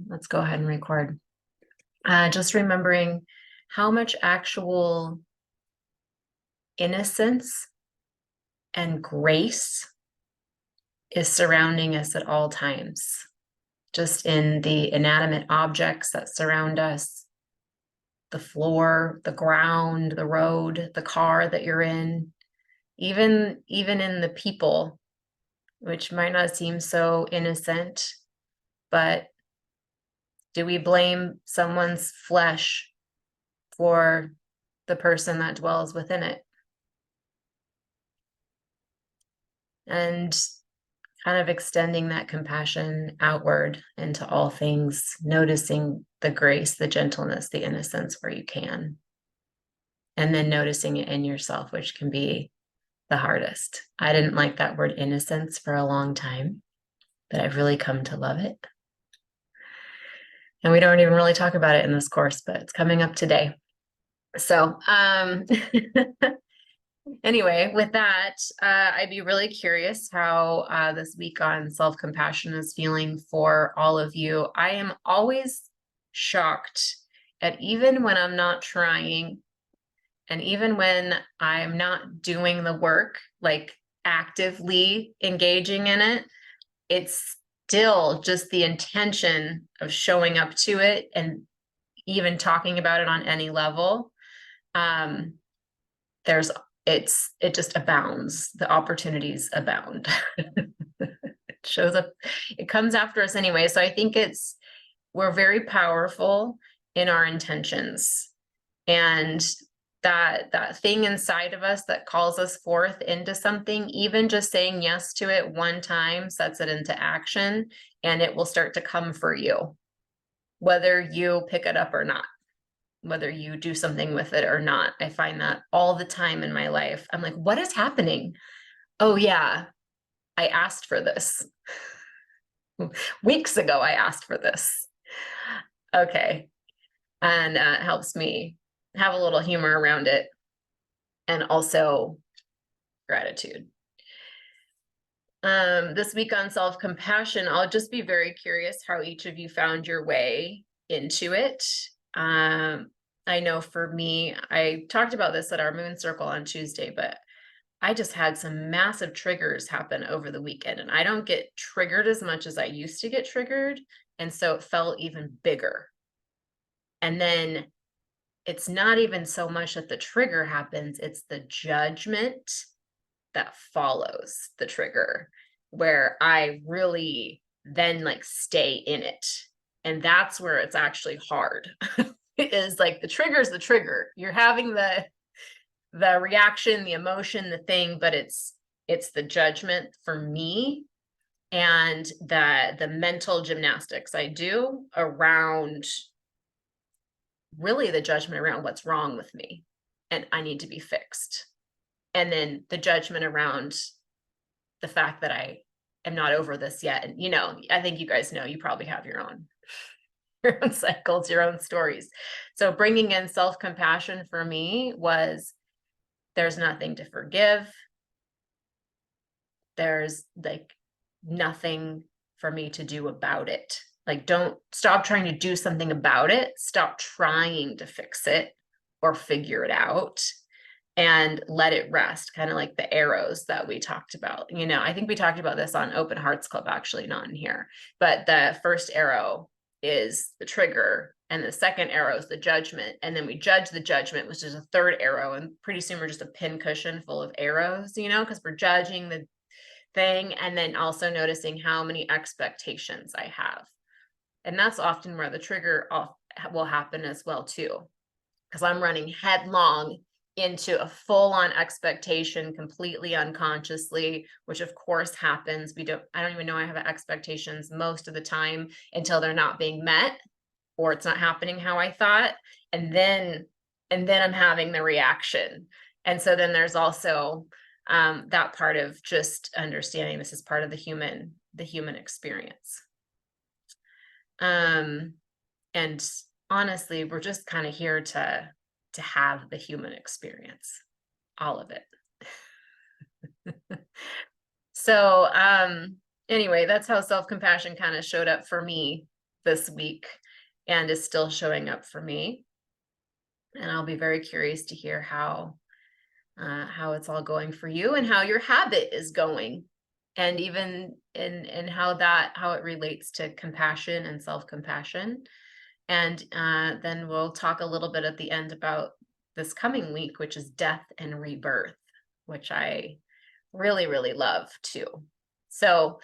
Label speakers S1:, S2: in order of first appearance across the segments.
S1: let's go ahead and record. Just remembering how much actual innocence and grace is surrounding us at all times, just in the inanimate objects that surround us, the floor, the ground, the road, the car that you're in, even in the people, which might not seem so innocent, but do we blame someone's flesh for the person that dwells within it? And kind of extending that compassion outward into all things, noticing the grace, the gentleness, the innocence where you can. And then noticing it in yourself, which can be the hardest. I didn't like that word innocence for a long time, but I've really come to love it. And we don't even really talk about it in this course, but it's coming up today. So, anyway, with that, I'd be really curious how this week on self-compassion is feeling for all of you. I am always shocked at, even when I'm not trying, and even when I'm not doing the work, like actively engaging in it, it's still just the intention of showing up to it and even talking about it on any level. It just abounds. The opportunities abound. It shows up, it comes after us anyway. So I think we're very powerful in our intentions, and that thing inside of us that calls us forth into something, even just saying yes to it one time sets it into action, and it will start to come for you, whether you pick it up or not, whether you do something with it or not. I find that all the time in my life. I'm like, what is happening? Oh yeah, I asked for this. Weeks ago, I asked for this. Okay. And it helps me have a little humor around it, and also gratitude. This week on self-compassion, I'll just be very curious how each of you found your way into it. I know for me, I talked about this at our moon circle on Tuesday, but I just had some massive triggers happen over the weekend, and I don't get triggered as much as I used to get triggered. And so it felt even bigger. And then it's not even so much that the trigger happens, it's the judgment that follows the trigger, where I really then like stay in it. And that's where it's actually hard. It is like the trigger is the trigger. You're having the reaction, the emotion, the thing, but it's the judgment for me, and the mental gymnastics I do around really the judgment around what's wrong with me and I need to be fixed. And then the judgment around the fact that I am not over this yet. And, I think you guys know, you probably have your own cycles, your own stories. So bringing in self-compassion for me was, there's nothing to forgive. There's like nothing for me to do about it. Like, don't stop trying to do something about it. Stop trying to fix it or figure it out, and let it rest. Kind of like the arrows that we talked about. I think we talked about this on Open Hearts Club, actually, not in here. But the first arrow is the trigger, and the second arrow is the judgment. And then we judge the judgment, which is a third arrow. And pretty soon we're just a pin cushion full of arrows, because we're judging the thing, and then also noticing how many expectations I have. And that's often where the trigger will happen as well too, because I'm running headlong into a full-on expectation completely unconsciously, which of course happens. I don't even know I have expectations most of the time until they're not being met, or it's not happening how I thought. And then I'm having the reaction. And so then there's also that part of just understanding this is part of the human experience. And honestly, we're just kind of here to have the human experience, all of it. So anyway, that's how self-compassion kind of showed up for me this week and is still showing up for me. And I'll be very curious to hear how it's all going for you and how your habit is going, and even in how it relates to compassion and self-compassion. And then we'll talk a little bit at the end about this coming week, which is death and rebirth, which I really, really love too. So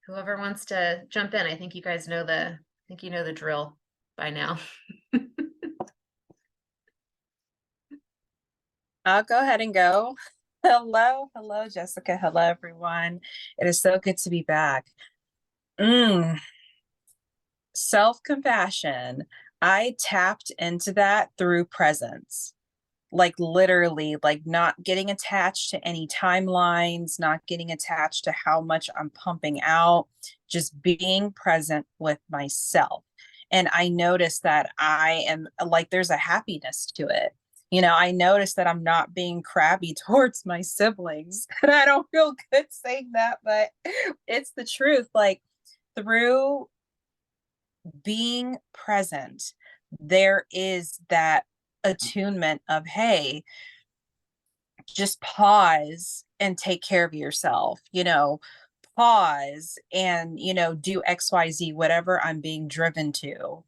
S1: whoever wants to jump in, I think you guys know the drill by now.
S2: I'll go ahead and go. Hello, Jessica. Hello, everyone. It is so good to be back. Self-compassion. I tapped into that through presence. Like literally, like not getting attached to any timelines, not getting attached to how much I'm pumping out, just being present with myself. And I noticed that I am like, there's a happiness to it. I noticed that I'm not being crabby towards my siblings. And I don't feel good saying that, but it's the truth. Like through being present, there is that attunement of, hey, just pause and take care of yourself, pause and, do XYZ, whatever I'm being driven to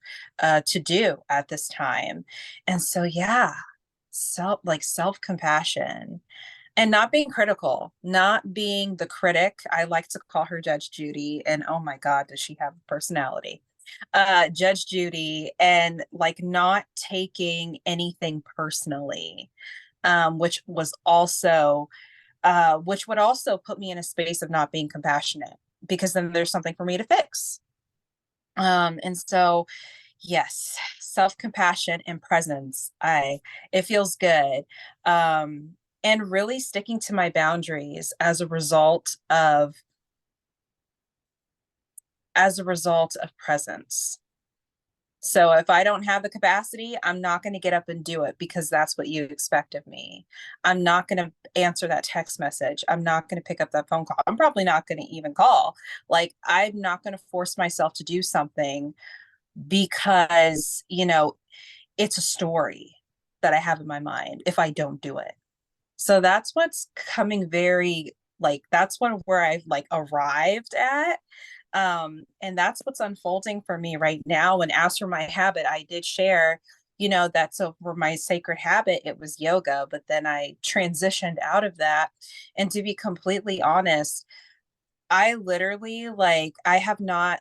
S2: do at this time. And so, yeah, self-compassion and not being critical, not being the critic. I like to call her Judge Judy. And oh my God, does she have a personality? Judge Judy, and like not taking anything personally, which was also, which would also put me in a space of not being compassionate, because then there's something for me to fix. And so, yes, self-compassion and presence. It feels good. And really sticking to my boundaries as a result of presence. So if I don't have the capacity, I'm not going to get up and do it because that's what you expect of me. I'm not going to answer that text message. I'm not going to pick up that phone call. I'm probably not going to even call. Like, I'm not going to force myself to do something because, it's a story that I have in my mind if I don't do it. So that's what's coming very, like, that's where I've like arrived at. And that's what's unfolding for me right now. And as for my habit, I did share, that so for my sacred habit, it was yoga, but then I transitioned out of that. And to be completely honest, I literally I have not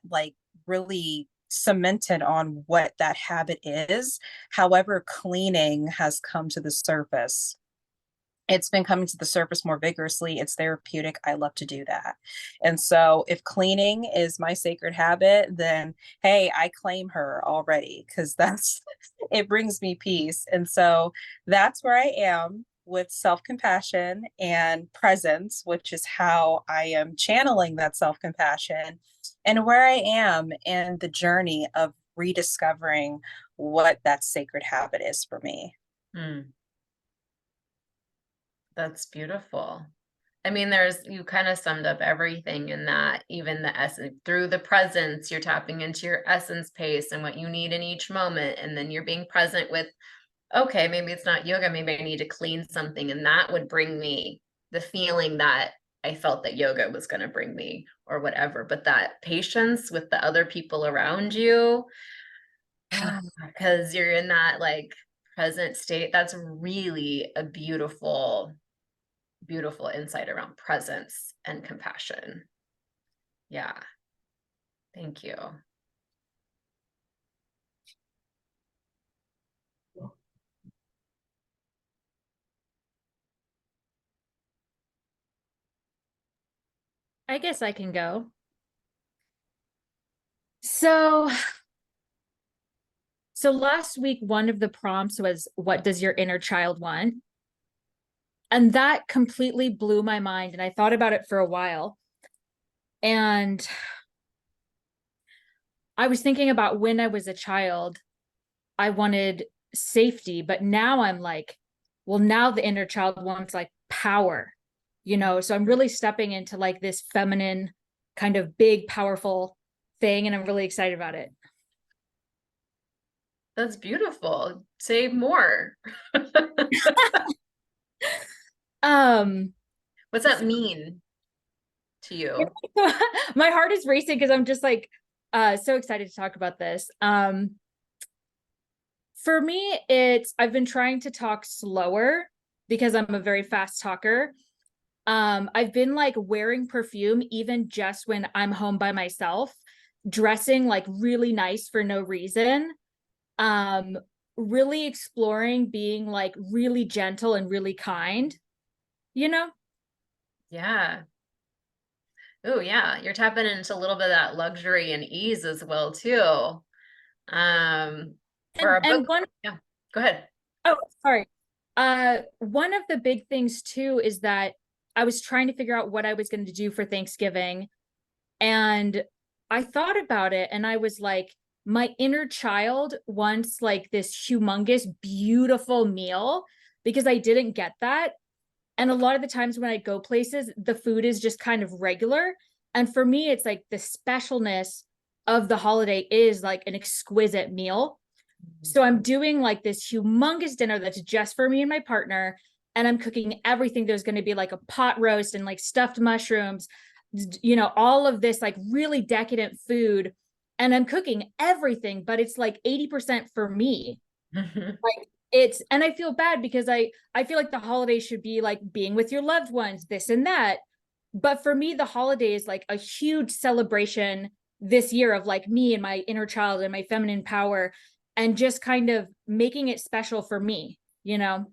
S2: really cemented on what that habit is. However, cleaning has come to the surface. It's been coming to the surface more vigorously. It's therapeutic. I love to do that. And so if cleaning is my sacred habit, then hey, I claim her already, because it brings me peace. And so that's where I am with self-compassion and presence, which is how I am channeling that self-compassion, and where I am in the journey of rediscovering what that sacred habit is for me.
S1: That's beautiful. I mean, you kind of summed up everything in that, even the essence through the presence, you're tapping into your essence pace and what you need in each moment. And then you're being present with, okay, maybe it's not yoga, maybe I need to clean something. And that would bring me the feeling that I felt that yoga was going to bring me or whatever. But that patience with the other people around you, because you're in that like present state, that's really a beautiful insight around presence and compassion. Yeah. Thank you.
S3: I guess I can go. So last week, one of the prompts was, what does your inner child want? And that completely blew my mind. And I thought about it for a while. And I was thinking about when I was a child, I wanted safety, but now I'm like, well, now the inner child wants like power, so I'm really stepping into like this feminine kind of big, powerful thing, and I'm really excited about it.
S1: That's beautiful. Say more.
S3: Um,
S1: What's that mean to you?
S3: my heart is racing because I'm just like so excited to talk about this. For me, I've been trying to talk slower because I'm a very fast talker. I've been like wearing perfume even just when I'm home by myself, dressing like really nice for no reason. Um, really exploring being like really gentle and really kind, you know?
S1: Yeah. Oh, yeah. You're tapping into a little bit of that luxury and ease as well, too. For our
S3: And
S1: book.
S3: one
S1: Yeah, go ahead.
S3: Oh, sorry. One of the big things too is that I was trying to figure out what I was going to do for Thanksgiving. And I thought about it and I was like, my inner child wants like this humongous, beautiful meal because I didn't get that. And a lot of the times when I go places, the food is just kind of regular. And for me, it's like the specialness of the holiday is like an exquisite meal. So I'm doing like this humongous dinner that's just for me and my partner. And I'm cooking everything. There's going to be like a pot roast and like stuffed mushrooms, all of this like really decadent food. And I'm cooking everything, but it's like 80% for me. Like and I feel bad because I feel like the holidays should be like being with your loved ones, this and that. But for me, the holiday is like a huge celebration this year of like me and my inner child and my feminine power and just kind of making it special for me, you know?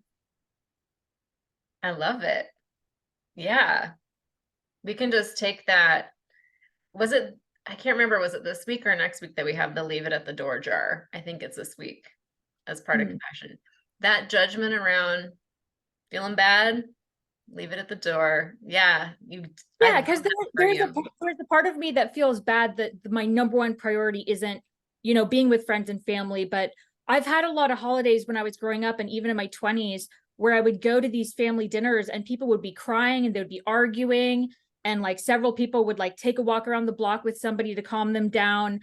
S1: I love it. Yeah. We can just take that. I can't remember, was it this week or next week that we have the leave it at the door jar? I think it's this week as part of
S3: Mm.
S1: compassion. That judgment around feeling bad, leave it at the door. Yeah, I
S3: Yeah,
S1: love
S3: because
S1: that for you.
S3: there's a part of me that feels bad that my number one priority isn't, being with friends and family. But I've had a lot of holidays when I was growing up and even in my 20s where I would go to these family dinners and people would be crying and they would be arguing. And like several people would like take a walk around the block with somebody to calm them down.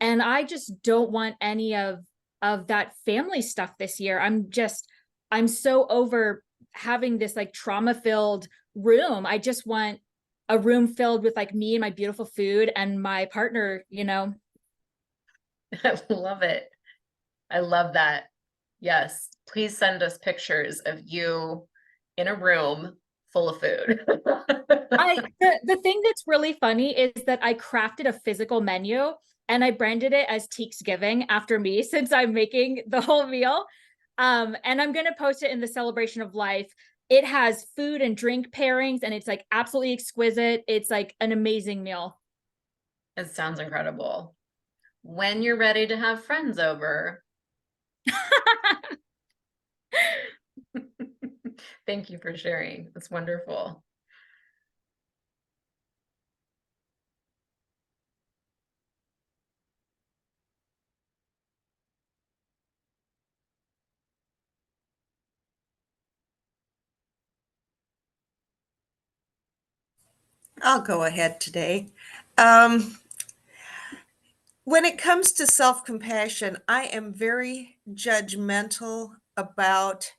S3: And I just don't want any of that family stuff this year. I'm so over having this like trauma filled room. I just want a room filled with like me and my beautiful food and my partner.
S1: I love it. I love that. Yes, please send us pictures of you in a room full of food.
S3: The thing that's really funny is that I crafted a physical menu and I branded it as Teeks Giving after me since I'm making the whole meal. And I'm gonna post it in the celebration of life. It has food and drink pairings and it's like absolutely exquisite. It's like an amazing meal.
S1: It sounds incredible. When you're ready to have friends over. Thank you for sharing. It's wonderful.
S4: I'll go ahead today. Um, when it comes to self compassion, I am very judgmental about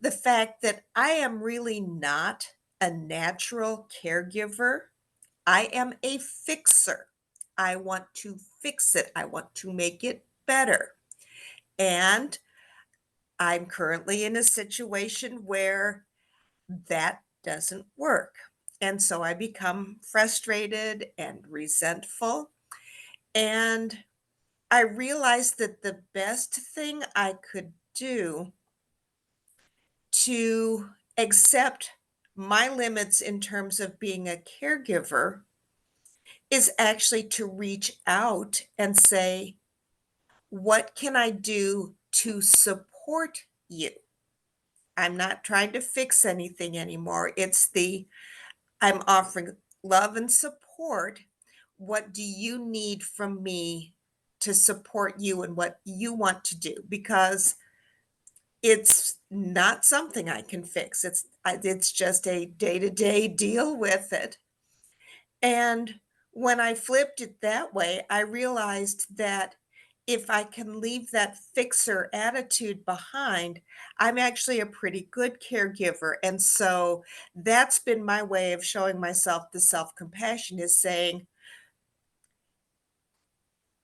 S4: the fact that I am really not a natural caregiver. I am a fixer. I want to fix it, I want to make it better. And I'm currently in a situation where that doesn't work. And so I become frustrated and resentful. And I realized that the best thing I could do to accept my limits in terms of being a caregiver is actually to reach out and say, what can I do to support you? I'm not trying to fix anything anymore. I'm offering love and support. What do you need from me to support you and what you want to do? Because it's not something I can fix. It's just a day-to-day deal with it. And when I flipped it that way, I realized that if I can leave that fixer attitude behind, I'm actually a pretty good caregiver. And so that's been my way of showing myself the self-compassion is saying,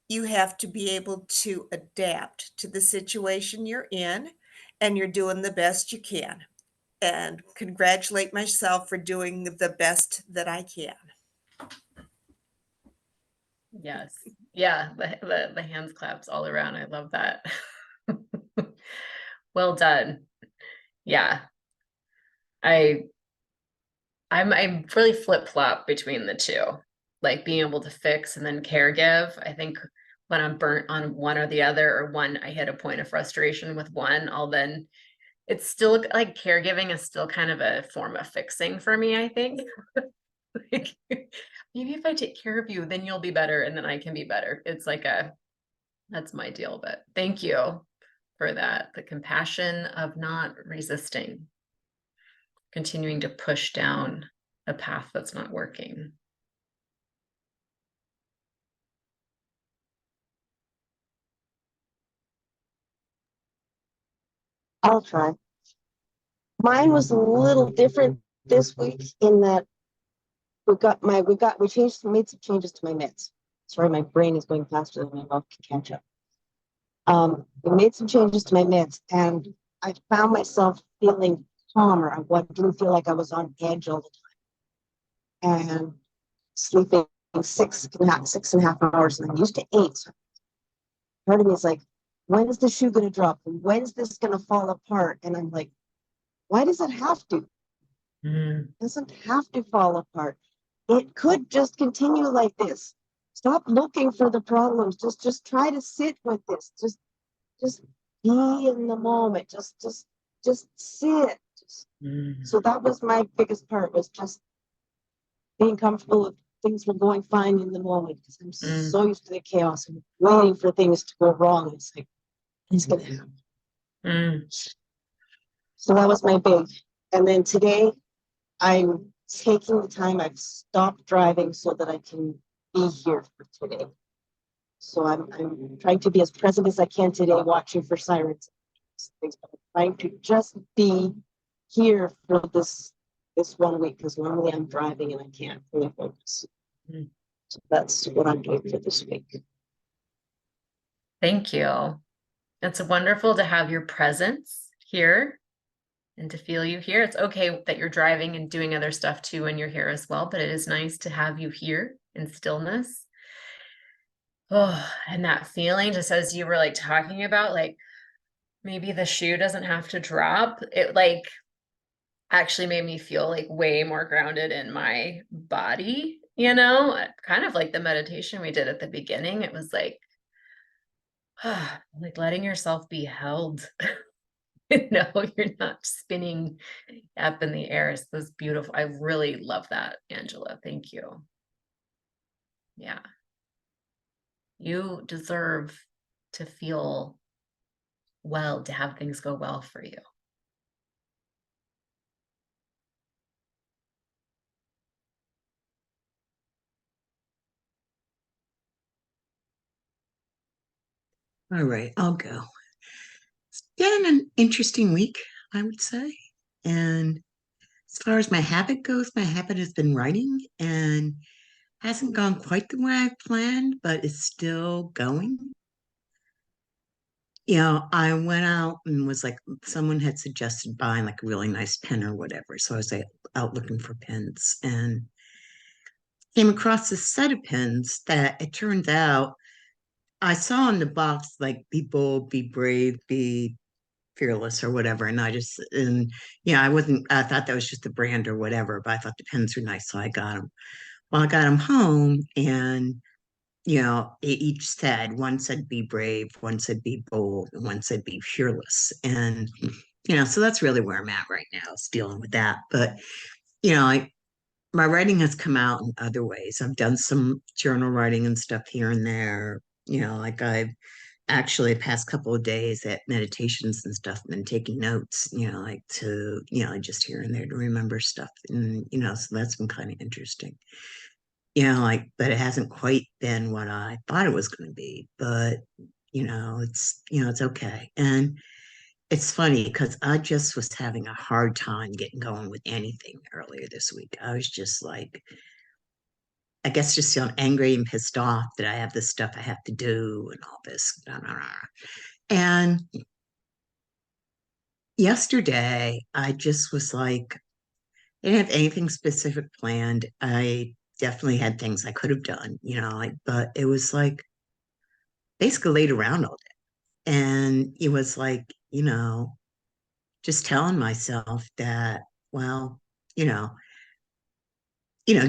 S4: you have to be able to adapt to the situation you're in, and you're doing the best you can. And congratulate myself for doing the best that I can.
S1: Yes. Yeah, the hands claps all around. I love that. Well done. Yeah. I I'm really flip-flop between the two. Like being able to fix and then care give. I think when I'm burnt on one or the other, or one I hit a point of frustration with one, I'll then it's still like caregiving is still kind of a form of fixing for me, I think. Like, maybe if I take care of you, then you'll be better and then I can be better. It's like that's my deal. But thank you for that. The compassion of not resisting, continuing to push down a path that's not working.
S5: I'll try. Mine was a little different this week in that we changed made some changes to my meds. Sorry, my brain is going faster than my mouth can catch up. We made some changes to my meds, and I found myself feeling calmer. Didn't feel like I was on edge all the time, and sleeping 6.5 hours, and I'm used to 8. So part of me is like, when is the shoe going to drop? When's this going to fall apart? And I'm like, why does it have to? It doesn't have to fall apart. It could just continue like this. Stop looking for the problems. Just try to sit with this. Just be in the moment. Just sit. So that was my biggest part, was just being comfortable with things were going fine in the moment, because I'm so used to the chaos and waiting for things to go wrong. It's like, it's gonna happen. So that was my big. And then today I'm taking the time. I've stopped driving so that I can be here for today. So I'm trying to be as present as I can today, watching for sirens. Things, but I'm trying to just be here for this 1 week, because normally I'm driving and I can't fully focus. So that's what I'm doing for this week.
S1: Thank you. It's wonderful to have your presence here and to feel you here. It's okay that you're driving and doing other stuff too when you're here as well, but it is nice to have you here in stillness. Oh, and that feeling, just as you were like talking about, like maybe the shoe doesn't have to drop. It like actually made me feel like way more grounded in my body, kind of like the meditation we did at the beginning. It was like, like letting yourself be held. You're not spinning up in the air. It's this beautiful. I really love that, Angela. Thank you. Yeah. You deserve to feel well, to have things go well for you.
S6: All right, I'll go. It's been an interesting week, I would say. And as far as my habit goes, my habit has been writing and hasn't gone quite the way I planned, but it's still going. I went out and was like, someone had suggested buying like a really nice pen or whatever. So I was like, out looking for pens and came across this set of pens that it turns out I saw on the box like be bold, be brave, be fearless or whatever. I thought that was just a brand or whatever, but I thought the pens were nice. So I got them. Well, I got them home and, it each said, one said be brave, one said be bold, and one said be fearless. And, so that's really where I'm at right now, is dealing with that. But, my writing has come out in other ways. I've done some journal writing and stuff here and there. Like I've actually the past couple of days at meditations and stuff been taking notes, like to, just here and there to remember stuff. And, so that's been kind of interesting. like, but it hasn't quite been what I thought it was going to be. But, it's okay. And it's funny because I just was having a hard time getting going with anything earlier this week. I was just like, I guess just feeling angry and pissed off that I have this stuff I have to do and all this. Blah, blah, blah. And yesterday, I just was like, I didn't have anything specific planned. I definitely had things I could have done, like, but it was like basically laid around all day. And it was like, just telling myself that, well, you know,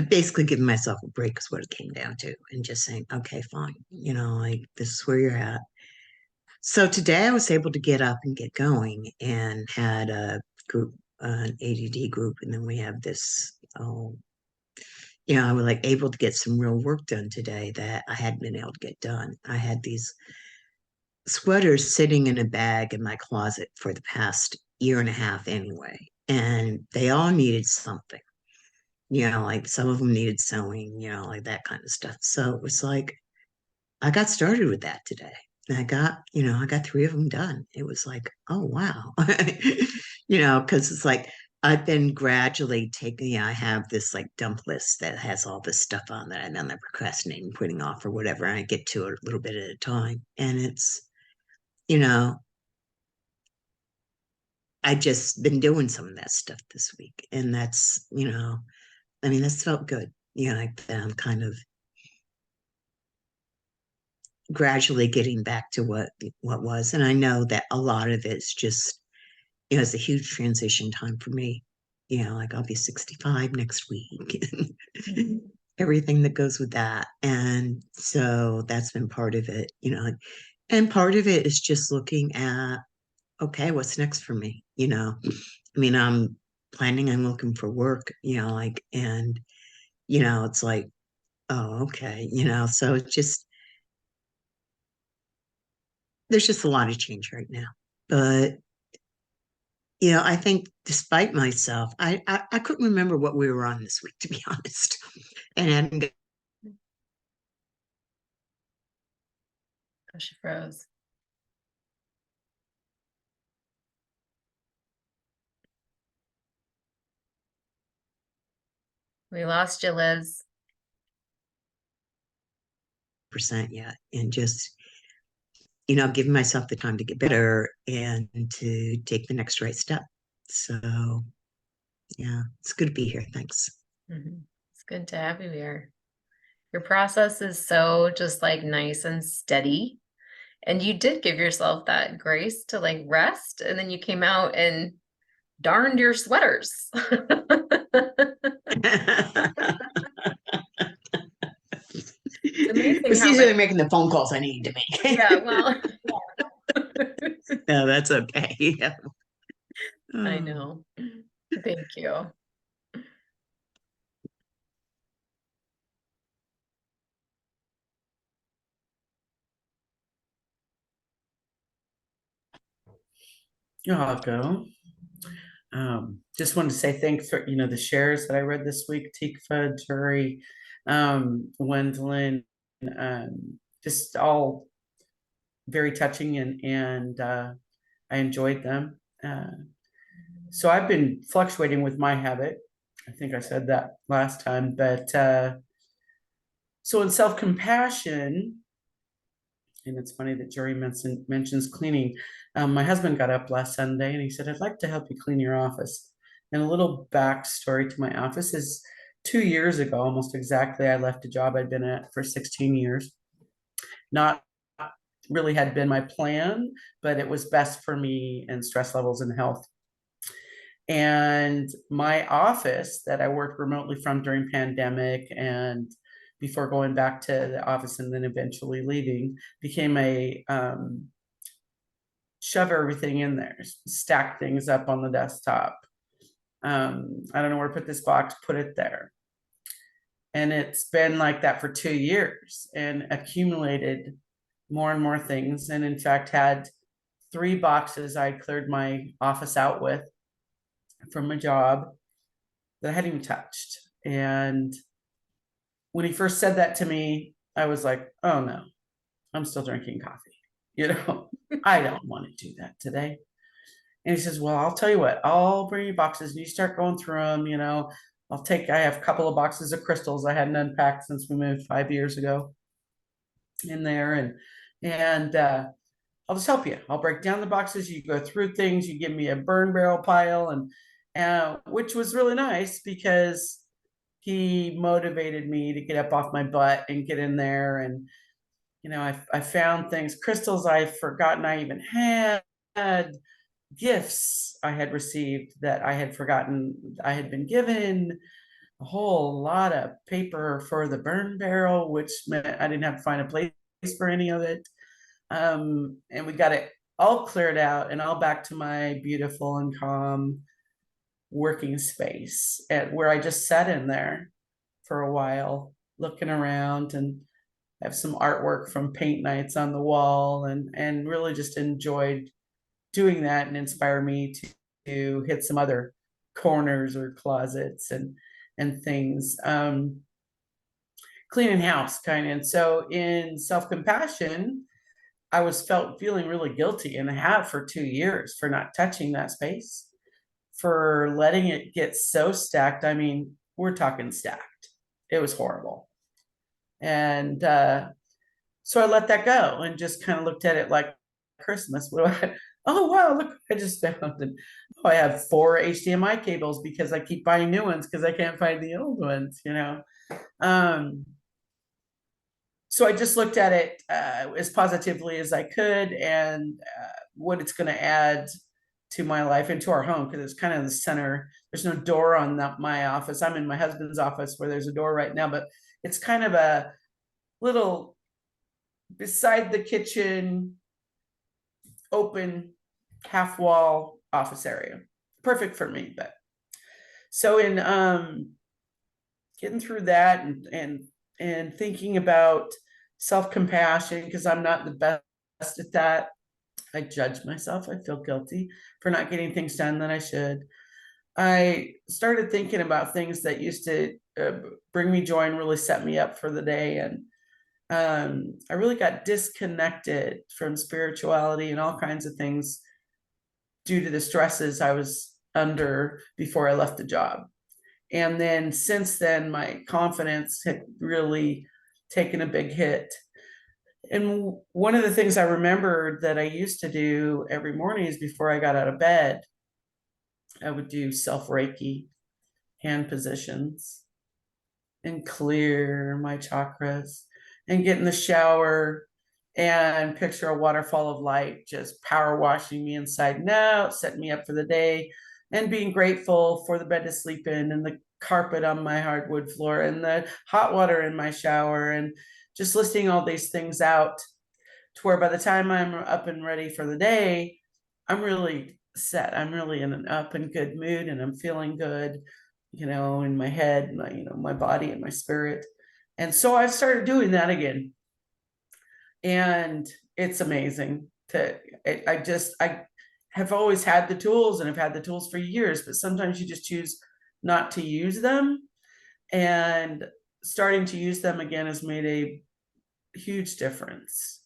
S6: basically giving myself a break is what it came down to, and just saying, okay, fine, like this is where you're at. So today I was able to get up and get going and had a group, an ADD group, and then we have this, I was like able to get some real work done today that I hadn't been able to get done. I had these sweaters sitting in a bag in my closet for the past year and a half anyway, and they all needed something. Like some of them needed sewing, like that kind of stuff. So it was like I got started with that today. And I got three of them done. It was like, oh wow. Because it's like I've been gradually taking, I have this like dump list that has all this stuff on that I'm procrastinating, putting off or whatever. And I get to it a little bit at a time. And it's, you know, I just been doing some of that stuff this week. And that's, that's felt good. Like that I'm kind of gradually getting back to what was. And I know that a lot of it's just, it's a huge transition time for me. Like I'll be 65 next week. Everything that goes with that. And so that's been part of it, and part of it is just looking at, okay, what's next for me? I'm planning on looking for work, and, it's like, oh, okay, so it's just, there's just a lot of change right now. But, I think despite myself, I couldn't remember what we were on this week, to be honest. And
S1: Oh, she froze. We lost you, Liz.
S6: percent yet. And just, giving myself the time to get better and to take the next right step. So yeah, it's good to be here. Thanks.
S1: It's good to have you here. Your process is so just like nice and steady. And you did give yourself that grace to like rest. And then you came out and darned your sweaters. It's amazing
S6: It's
S1: how
S6: easier
S1: much.
S6: than making the phone calls I need to make.
S1: Yeah, well,
S6: No, that's okay. Yeah.
S1: I know. Thank you.
S7: I'll go. Just wanted to say thanks for, the shares that I read this week, Tikva, Turi, Wendlin, just all very touching and I enjoyed them. So I've been fluctuating with my habit. I think I said that last time, but so in self-compassion, and it's funny that Jerry mentions cleaning. My husband got up last Sunday and he said, I'd like to help you clean your office. And a little backstory to my office is 2 years ago, almost exactly, I left a job I'd been at for 16 years. Not really had been my plan, but it was best for me and stress levels and health. And my office that I worked remotely from during pandemic and before going back to the office and then eventually leaving, became a shove everything in there, stack things up on the desktop. I don't know where to put this box, put it there. And it's been like that for 2 years and accumulated more and more things. And in fact, had 3 boxes I cleared my office out with from a job that I hadn't even touched. And when he first said that to me, I was like, oh no, I'm still drinking coffee. I don't want to do that today. And he says, well, I'll tell you what, I'll bring you boxes and you start going through them. I have a couple of boxes of crystals I hadn't unpacked since we moved 5 years ago in there. And I'll just help you. I'll break down the boxes. You go through things. You give me a burn barrel pile, and which was really nice because he motivated me to get up off my butt and get in there. And I found things, crystals I've forgotten I even had, gifts I had received that I had forgotten I had been given, a whole lot of paper for the burn barrel, which meant I didn't have to find a place for any of it. And we got it all cleared out and all back to my beautiful and calm working space where I just sat in there for a while, looking around, and have some artwork from paint nights on the wall, and really just enjoyed doing that, and inspire me to hit some other corners or closets and things. Cleaning house kind of. And so in self-compassion, I was feeling really guilty, and I have for 2 years, for not touching that space, for letting it get so stacked. I mean, we're talking stacked. It was horrible. And so I let that go and just kind of looked at it like Christmas. Oh wow, look, I just found it. Oh, I have 4 HDMI cables because I keep buying new ones because I can't find the old ones, So I just looked at it as positively as I could, and what it's going to add to my life and to our home, because it's kind of the center. There's no door on my office. I'm in my husband's office where there's a door right now, but it's kind of a little beside the kitchen, open half wall office area. Perfect for me. But so in getting through that and thinking about self-compassion, because I'm not the best at that. I judge myself. I feel guilty for not getting things done that I should. I started thinking about things that used to bring me joy and really set me up for the day. And I really got disconnected from spirituality and all kinds of things due to the stresses I was under before I left the job. And then since then, my confidence had really taken a big hit. And one of the things I remembered that I used to do every morning is before I got out of bed, I would do self-Reiki hand positions and clear my chakras and get in the shower and picture a waterfall of light just power washing me inside and out, setting me up for the day, and being grateful for the bed to sleep in and the carpet on my hardwood floor and the hot water in my shower, and just listing all these things out to where by the time I'm up and ready for the day, I'm really set. I'm really in an up and good mood, and I'm feeling good, in my head, my body and my spirit. And so I've started doing that again. And it's amazing I have always had the tools, and I've had the tools for years, but sometimes you just choose not to use them. And starting to use them again has made a huge difference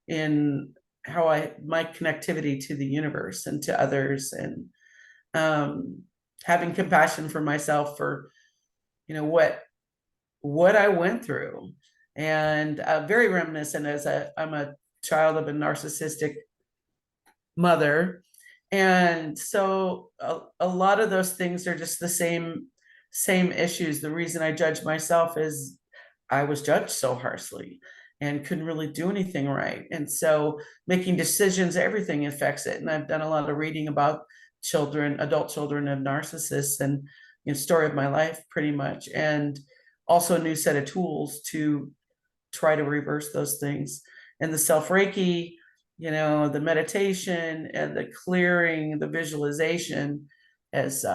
S7: in how my connectivity to the universe and to others, and having compassion for myself for, what I went through. And very reminiscent I'm a child of a narcissistic mother. And so a lot of those things are just the same issues. The reason I judge myself is I was judged so harshly and couldn't really do anything right. And so making decisions, everything affects it. And I've done a lot of reading about adult children of narcissists, and story of my life pretty much. And also a new set of tools to try to reverse those things. And the self-Reiki, the meditation and the clearing, the visualization has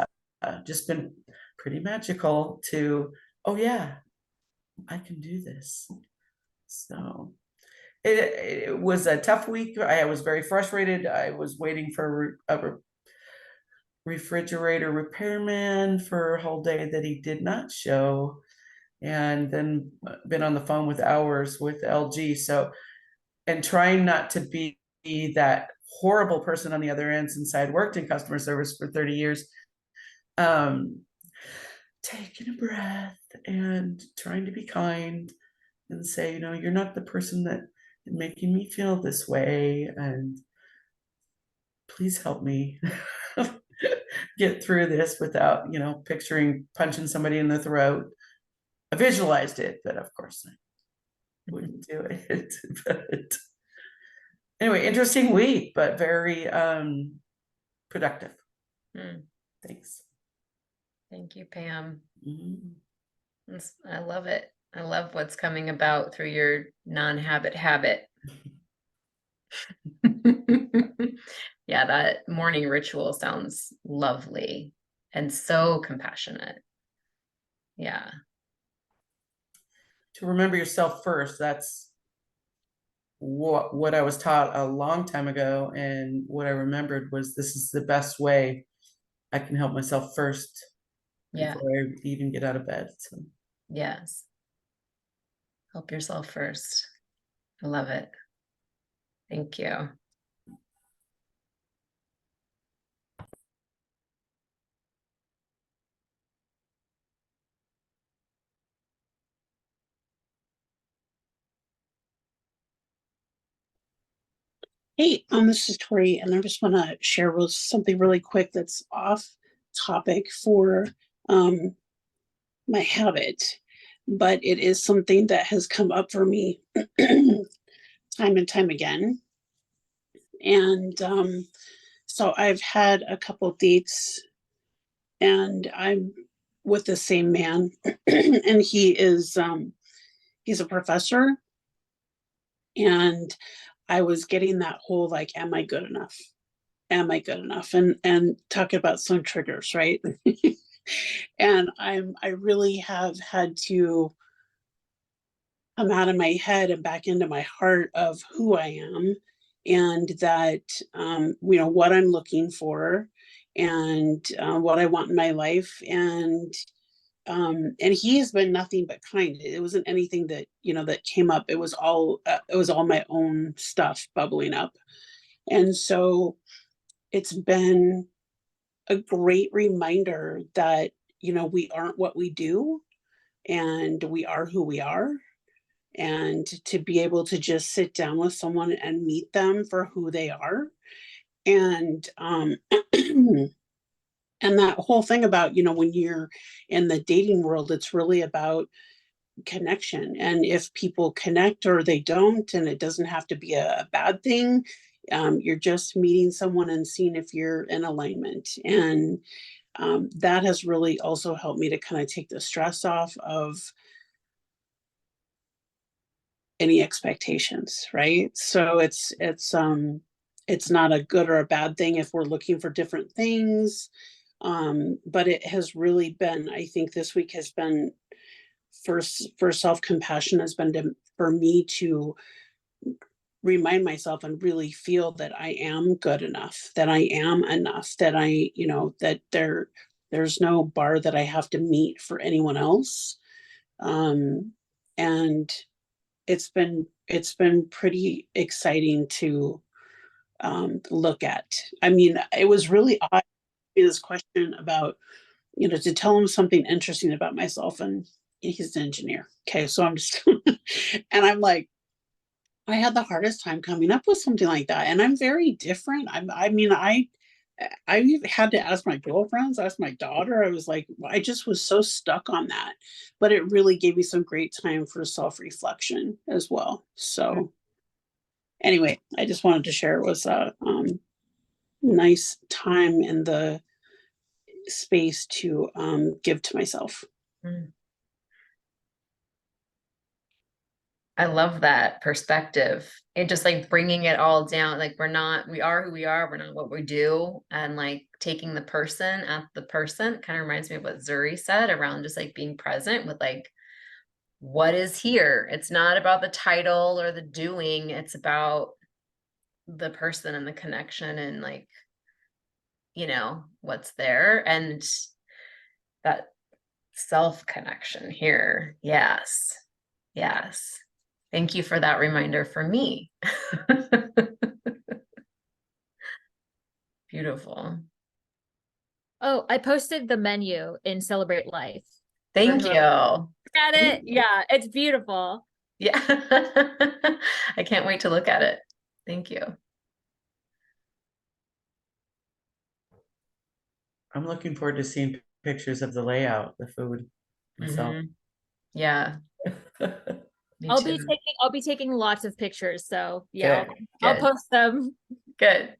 S7: just been pretty magical to, oh yeah, I can do this. So it was a tough week. I was very frustrated. I was waiting for a refrigerator repairman for a whole day that he did not show. and then been on the phone with hours with LG. So, and trying not to be that horrible person on the other end, since I'd worked in customer service for 30 years. Taking a breath and trying to be kind and say, you know, you're not the person that is making me feel this way, and please help me get through this without, you know, picturing punching somebody in the throat. I visualized it, but of course I wouldn't do it. But anyway, interesting week, but very productive. Thanks.
S1: Thank you, Pam.
S7: Mhm.
S1: I love it. I love what's coming about through your non-habit habit. Yeah, that morning ritual sounds lovely and so compassionate. Yeah.
S7: To remember yourself first, that's what I was taught a long time ago, and what I remembered was this is the best way I can help myself first
S1: Yeah.
S7: before I even get out of bed. So.
S1: Yes. Help yourself first. I love it. Thank you.
S8: Hey, this is Tori, and I just want to share something really quick that's off topic for my habit, but it is something that has come up for me time and time again. And so I've had a couple dates, and I'm with the same man, and he's a professor, and I was getting that whole like, am I good enough? Am I good enough? And talking about some triggers, right? And I really have had to come out of my head and back into my heart of who I am, and that you know, what I'm looking for, and what I want in my life. And he has been nothing but kind. It wasn't anything that, you know, that came up. It was all my own stuff bubbling up. And so it's been a great reminder that, you know, we aren't what we do, and we are who we are. And to be able to just sit down with someone and meet them for who they are. And and that whole thing about, you know, when you're in the dating world, it's really about connection. And if people connect or they don't, and it doesn't have to be a bad thing, you're just meeting someone and seeing if you're in alignment. And that has really also helped me to kind of take the stress off of any expectations, right? So it's not a good or a bad thing if we're looking for different things. But it has really been, I think this week has been for self-compassion, has been for me to remind myself and really feel that I am good enough, that I am enough, that I, you know, that there's no bar that I have to meet for anyone else. And it's been pretty exciting to look at. I mean, it was really odd, this question about, you know, to tell him something interesting about myself, and he's an engineer. Okay, so I'm just and I'm like, I had the hardest time coming up with something like that. And I'm very different. I mean, I had to ask my girlfriends, ask my daughter. I was like, I just was so stuck on that. But it really gave me some great time for self-reflection as well. So anyway, I just wanted to share. It was a nice time in the space to give to myself.
S1: Mm. I love that perspective. And just like bringing it all down, like we are who we are, we're not what we do. And like taking the person at the person kind of reminds me of what Zuri said around just like being present with like, what is here? It's not about the title or the doing, it's about the person and the connection and like, you know, what's there. And that self-connection here. Yes. Yes. Thank you for that reminder for me. Beautiful.
S3: Oh, I posted the menu in Celebrate Life.
S1: Thank
S3: For
S1: you.
S3: whoever- Look at it.
S1: Thank you.
S3: Yeah, it's beautiful.
S1: Yeah. I can't wait to look at it. Thank you.
S7: I'm looking forward to seeing pictures of the layout, the food myself.
S1: Mhm. Yeah, me
S3: I'll
S1: too.
S3: be taking lots of pictures. So yeah,
S1: Good,
S3: I'll
S1: good,
S3: post them.
S1: good.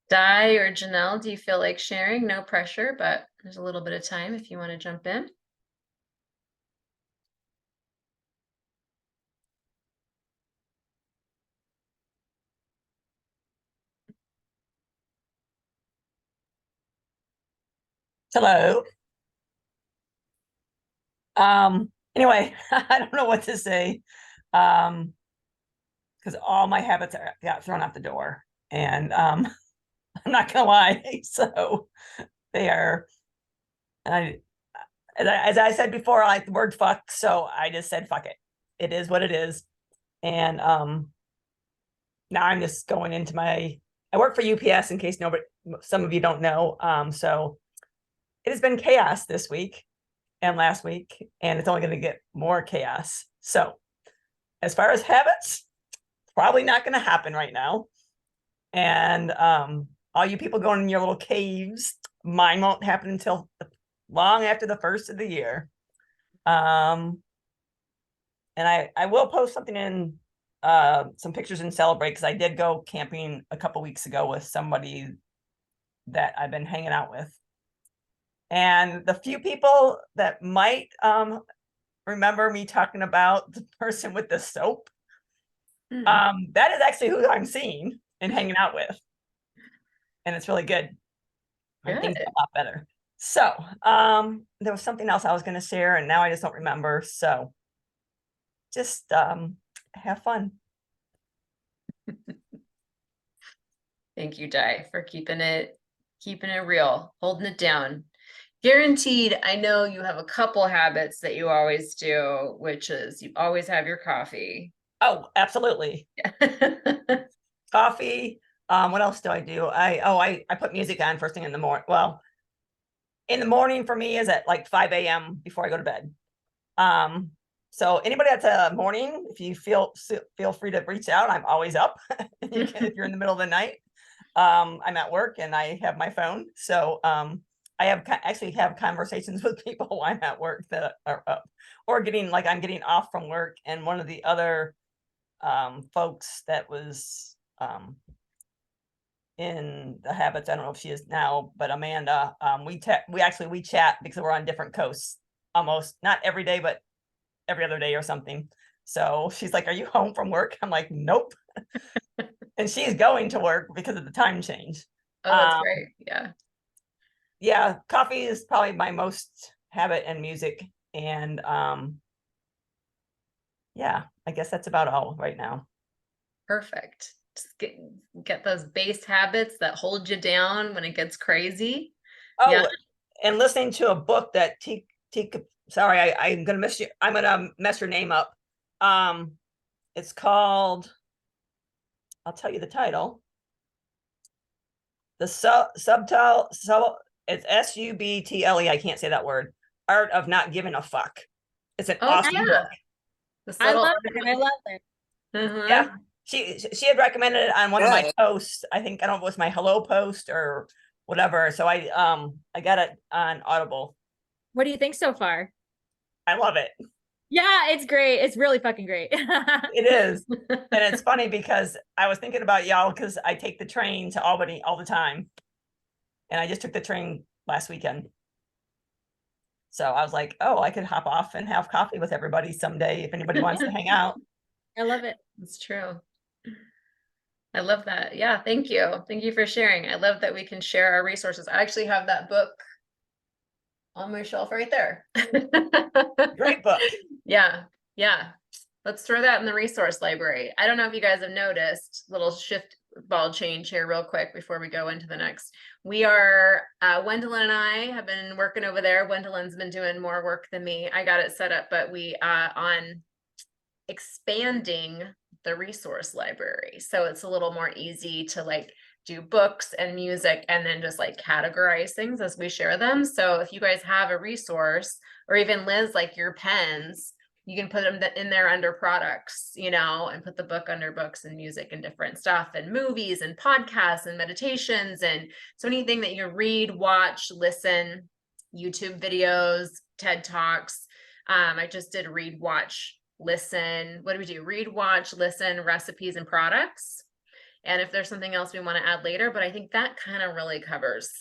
S1: Di or Janelle, do you feel like sharing? No pressure, but there's a little bit of time if you want to jump in.
S9: Hello. Anyway, I don't know what to say. Because all my habits got thrown out the door. And I'm not gonna lie. So they are, and as I said before, I like the word fuck. So I just said fuck it. It is what it is. And now I'm just going into I work for UPS in case some of you don't know. So it has been chaos this week and last week, and it's only going to get more chaos. So as far as habits, probably not going to happen right now. And all you people going in your little caves, mine won't happen until long after the first of the year. And I will post something in some pictures and Celebrate, because I did go camping a couple weeks ago with somebody that I've been hanging out with. And the few people that might remember me talking about the person with the soap, that is actually who I'm seeing and hanging out with. And it's really good. And things
S1: Good.
S9: are a lot better. So there was something else I was going to share, and now I just don't remember. So just have fun.
S1: Thank you, Di, for keeping it real, holding it down. Guaranteed, I know you have a couple habits that you always do, which is you always have your coffee.
S9: Oh, absolutely. Coffee. What else do I do? I put music on first thing in the morning. Well, in the morning for me is at like 5 a.m. before I go to bed. So anybody that's a morning, if you feel free to reach out. I'm always up. You can, if you're in the middle of the night. I'm at work and I have my phone. So I actually have conversations with people while I'm at work that are up, or I'm getting off from work. And one of the other folks that was in the habits, I don't know if she is now, but Amanda, we chat because we're on different coasts, almost not every day, but every other day or something. So she's like, "Are you home from work?" I'm like, "Nope." And she's going to work because of the time change.
S1: Oh, that's great. Yeah.
S9: Yeah, coffee is probably my most habit, and music. And yeah, I guess that's about all right now.
S1: Perfect. Just get those base habits that hold you down when it gets crazy.
S9: Oh,
S1: Yeah.
S9: and listening to a book that sorry, I'm gonna miss you. I'm gonna mess your name up. It's called, I'll tell you the title. The subtitle, so it's SUBTLE. I can't say that word. Art of Not Giving a Fuck. It's an awesome book.
S3: I love it. I love it.
S9: Yeah, she had recommended it on one of my posts. I think, I don't know if it was my hello post or whatever. So I got it on Audible.
S3: What do you think so far?
S9: I love it.
S3: Yeah, it's great. It's really fucking great.
S9: It is. And it's funny because I was thinking about y'all because I take the train to Albany all the time. And I just took the train last weekend. So I was like, oh, I could hop off and have coffee with everybody someday if anybody wants to hang out.
S3: I love it.
S1: It's true. I love that. Yeah, thank you. Thank you for sharing. I love that we can share our resources. I actually have that book on my shelf right there.
S9: Great book.
S1: Yeah, yeah. Let's throw that in the resource library. I don't know if you guys have noticed, little shift ball change here real quick before we go into the next. We are, Wendelin and I have been working over there. Wendelin's been doing more work than me. I got it set up, but we, on expanding the resource library. So it's a little more easy to like do books and music and then just like categorize things as we share them. So if you guys have a resource, or even Liz, like your pens, you can put them in there under products, you know, and put the book under books and music and different stuff, and movies and podcasts and meditations. And so anything that you read, watch, listen, YouTube videos, TED Talks. I just did read, watch, listen. What do we do? Read, watch, listen, recipes, and products. And if there's something else we want to add later, but I think that kind of really covers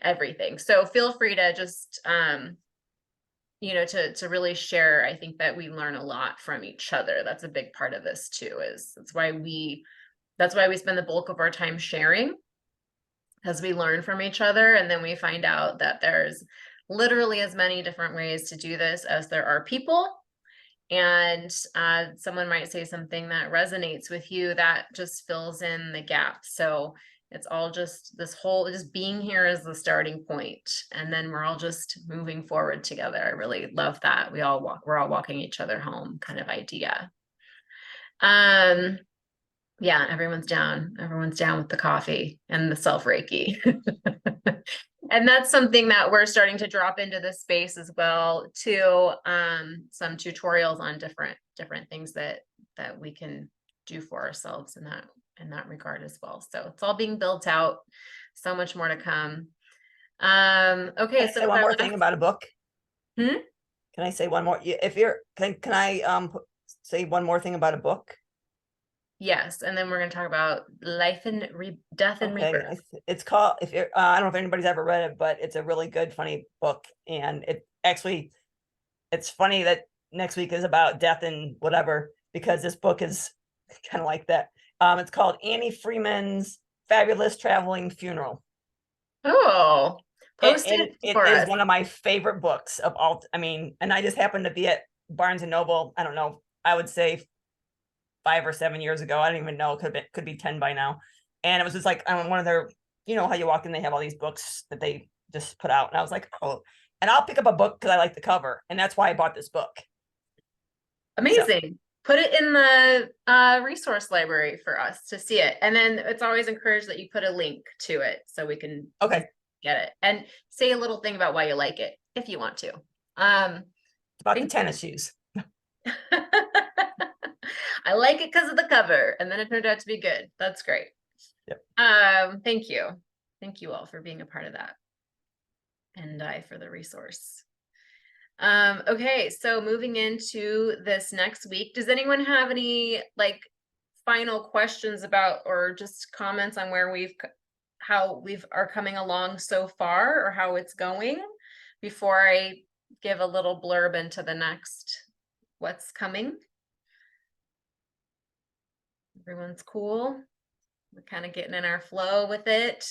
S1: everything. So feel free to just, you know, to really share. I think that we learn a lot from each other. That's a big part of this too, is that's why we spend the bulk of our time sharing, because we learn from each other. And then we find out that there's literally as many different ways to do this as there are people. And someone might say something that resonates with you that just fills in the gap. So it's all just this whole, just being here is the starting point, and then we're all just moving forward together. I really love that. We're all walking each other home kind of idea. Yeah, everyone's down with the coffee and the self Reiki. And that's something that we're starting to drop into this space as well too. Some tutorials on different things that we can do for ourselves in that regard as well. So it's all being built out. So much more to come. Okay, so
S9: one more thing about a book.
S1: Hmm?
S9: Can I say one more? If you're, can I say one more thing about a book?
S1: Yes, and then we're going to talk about life and death and rebirth.
S9: It's called, if you're, I don't know if anybody's ever read it, but it's a really good, funny book. And it actually, it's funny that next week is about death and whatever, because this book is kind of like that. It's called Annie Freeman's Fabulous Traveling Funeral.
S1: Oh, post it for us.
S9: Is one of my favorite books of all. I mean, and I just happened to be at Barnes and Noble. I don't know. I would say 5 or 7 years ago. I don't even know. Could be 10 by now. And it was just like one of their, you know how you walk in, they have all these books that they just put out. And I was like, oh, and I'll pick up a book because I like the cover. And that's why I bought this book.
S1: Amazing. So, put it in the resource library for us to see it. And then it's always encouraged that you put a link to it so we can get it. And say a little thing about why you like it, if you want to.
S9: It's about the tennis shoes.
S1: I like it because of the cover, and then it turned out to be good. That's great.
S9: Yep.
S1: Thank you. Thank you all for being a part of that. And I for the resource. Okay, so moving into this next week, does anyone have any like final questions about, or just comments on where how we are coming along so far, or how it's going, before I give a little blurb into the next what's coming? Everyone's cool. We're kind of getting in our flow with it.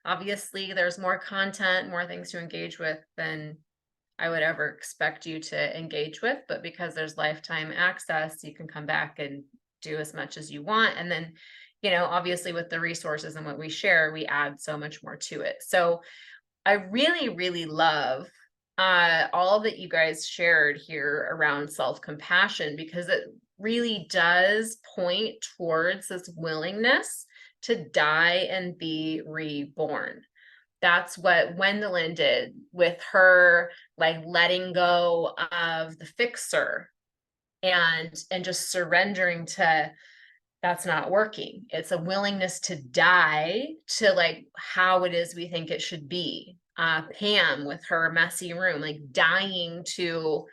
S1: Obviously, there's more content, more things to engage with than I would ever expect you to engage with. But because there's lifetime access, you can come back and do as much as you want. And then, you know, obviously with the resources and what we share, we add so much more to it. So I really, really love all that you guys shared here around self-compassion, because it really does point towards this willingness to die and be reborn. That's what Wendelin did with her, like letting go of the fixer and just surrendering to that's not working. It's a willingness to die to like how it is we think it should be. Pam with her messy room, like dying to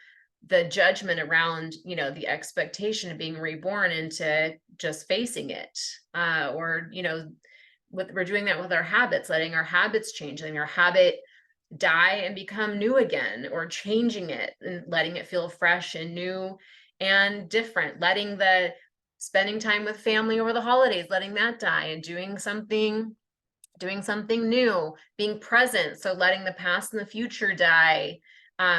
S1: the judgment around, you know, the expectation of being reborn into just facing it. Or, you know, we're doing that with our habits, letting our habits change, letting our habit die and become new again, or changing it and letting it feel fresh and new and different, letting the spending time with family over the holidays, letting that die and doing something new, being present. So letting the past and the future die,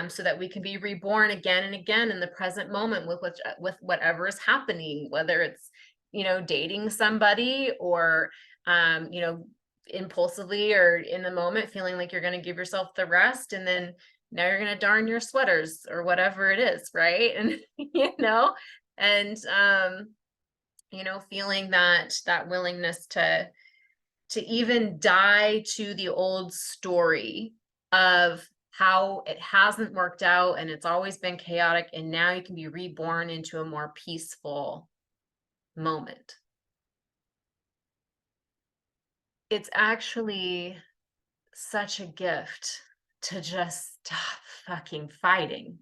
S1: so that we can be reborn again and again in the present moment with whatever is happening, whether it's you know, dating somebody, or, you know, impulsively or in the moment feeling like you're going to give yourself the rest, and then now you're going to darn your sweaters or whatever it is, right? And you know, and you know, feeling that willingness to even die to the old story of how it hasn't worked out and it's always been chaotic, and now you can be reborn into a more peaceful moment. It's actually such a gift to just stop fucking fighting.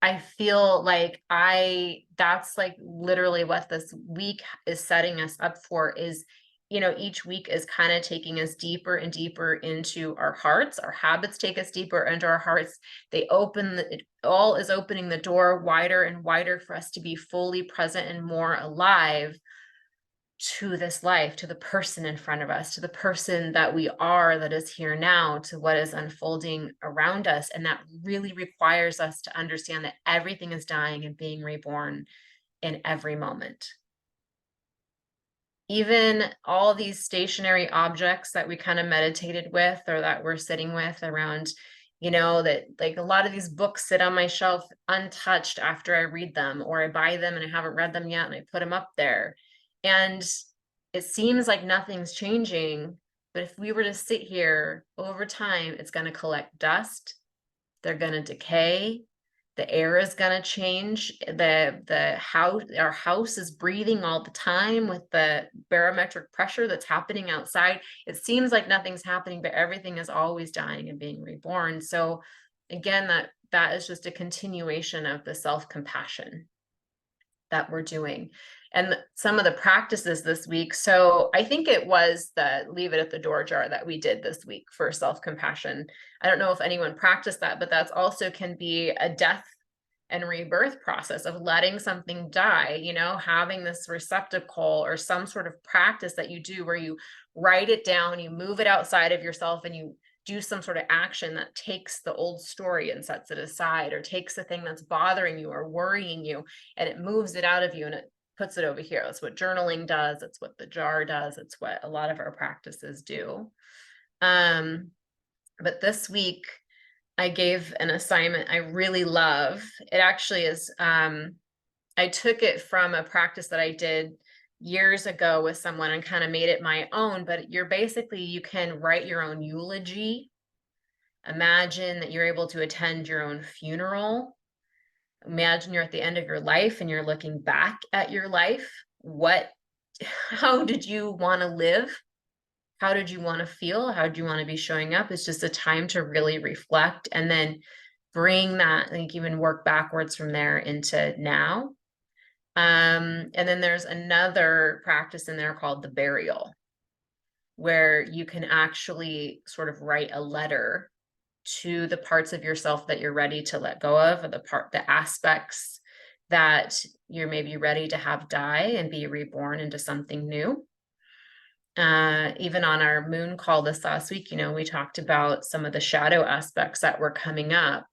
S1: I feel like that's like literally what this week is setting us up for, is, you know, each week is kind of taking us deeper and deeper into our hearts. Our habits take us deeper into our hearts. They open, it all is opening the door wider and wider for us to be fully present and more alive to this life, to the person in front of us, to the person that we are, that is here now, to what is unfolding around us. And that really requires us to understand that everything is dying and being reborn in every moment. Even all these stationary objects that we kind of meditated with, or that we're sitting with around, you know, that like a lot of these books sit on my shelf untouched after I read them, or I buy them and I haven't read them yet and I put them up there. And it seems like nothing's changing, but if we were to sit here over time, it's going to collect dust. They're going to decay. The air is going to change. The house, our house is breathing all the time with the barometric pressure that's happening outside. It seems like nothing's happening, but everything is always dying and being reborn. So again, that is just a continuation of the self-compassion that we're doing. And some of the practices this week. So I think it was the leave it at the door jar that we did this week for self-compassion. I don't know if anyone practiced that, but that's also can be a death and rebirth process of letting something die, you know, having this receptacle or some sort of practice that you do where you write it down, you move it outside of yourself, and you do some sort of action that takes the old story and sets it aside, or takes the thing that's bothering you or worrying you and it moves it out of you and it puts it over here. That's what journaling does. It's what the jar does. It's what a lot of our practices do. But this week I gave an assignment I really love. It actually is, I took it from a practice that I did years ago with someone and kind of made it my own, but you're basically, you can write your own eulogy. Imagine that you're able to attend your own funeral. Imagine you're at the end of your life and you're looking back at your life. How did you want to live? How did you want to feel? How do you want to be showing up? It's just a time to really reflect and then bring that, like even work backwards from there into now. And then there's another practice in there called the burial, where you can actually sort of write a letter to the parts of yourself that you're ready to let go of, or the aspects that you're maybe ready to have die and be reborn into something new. Even on our moon call this last week, you know, we talked about some of the shadow aspects that were coming up.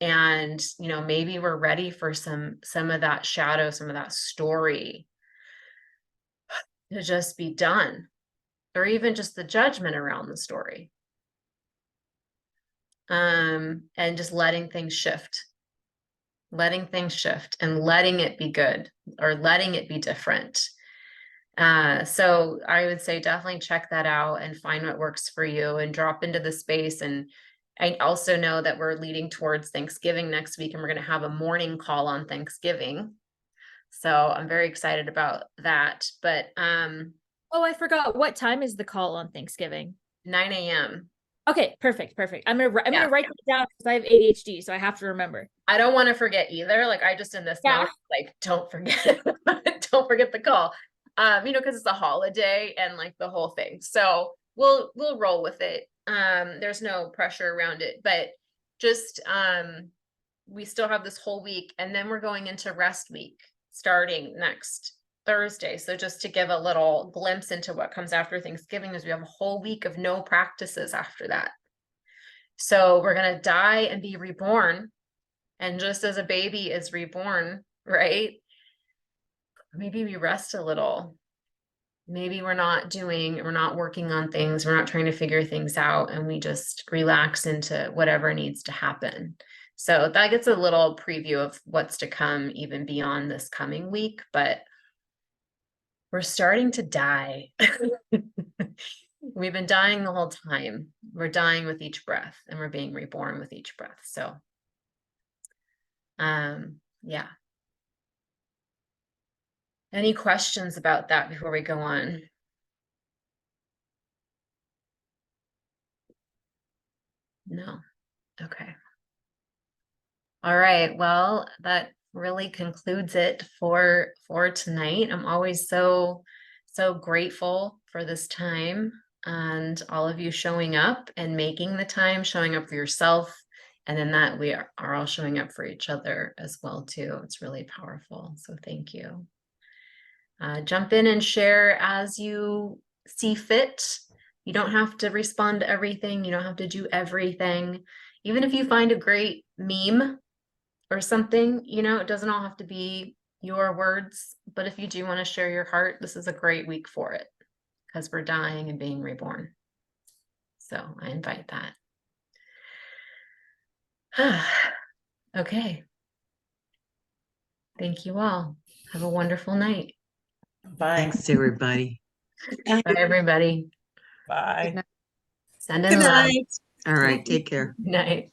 S1: And, you know, maybe we're ready for some of that shadow, some of that story to just be done, or even just the judgment around the story. And just letting things shift and letting it be good, or letting it be different. So I would say definitely check that out and find what works for you and drop into the space. And I also know that we're leading towards Thanksgiving next week, and we're going to have a morning call on Thanksgiving. So I'm very excited about that. But
S3: Oh, I forgot. What time is the call on Thanksgiving?
S1: 9 a.m.
S3: Okay, perfect. I'm gonna
S1: Yeah.
S3: write it down because I have ADHD, so I have to remember.
S1: I don't want to forget either. Like I just in this moment, like don't forget, don't forget the call. You know, because it's a holiday and like the whole thing. So we'll roll with it. There's no pressure around it, but just we still have this whole week, and then we're going into rest week starting next Thursday. So just to give a little glimpse into what comes after Thanksgiving, is we have a whole week of no practices after that. So we're going to die and be reborn. And just as a baby is reborn, right? maybe we rest a little. Maybe we're not working on things, we're not trying to figure things out, and we just relax into whatever needs to happen. So that gets a little preview of what's to come even beyond this coming week, but we're starting to die. We've been dying the whole time. We're dying with each breath, and we're being reborn with each breath. So, yeah. Any questions about that before we go on? No. Okay. All right. Well, that really concludes it for tonight. I'm always so grateful for this time and all of you showing up and making the time, showing up for yourself, and then that we are all showing up for each other as well too. It's really powerful. So thank you. Jump in and share as you see fit. You don't have to respond to everything. You don't have to do everything. Even if you find a great meme or something, it doesn't all have to be your words. But if you do want to share your heart, this is a great week for it because we're dying and being reborn. So I invite that. Okay. Thank you all. Have a wonderful night.
S7: Bye.
S6: Thanks, everybody.
S1: Bye, everybody.
S9: Bye.
S1: Send in
S4: Good
S1: love.
S4: night.
S6: All right, take care.
S1: Good night.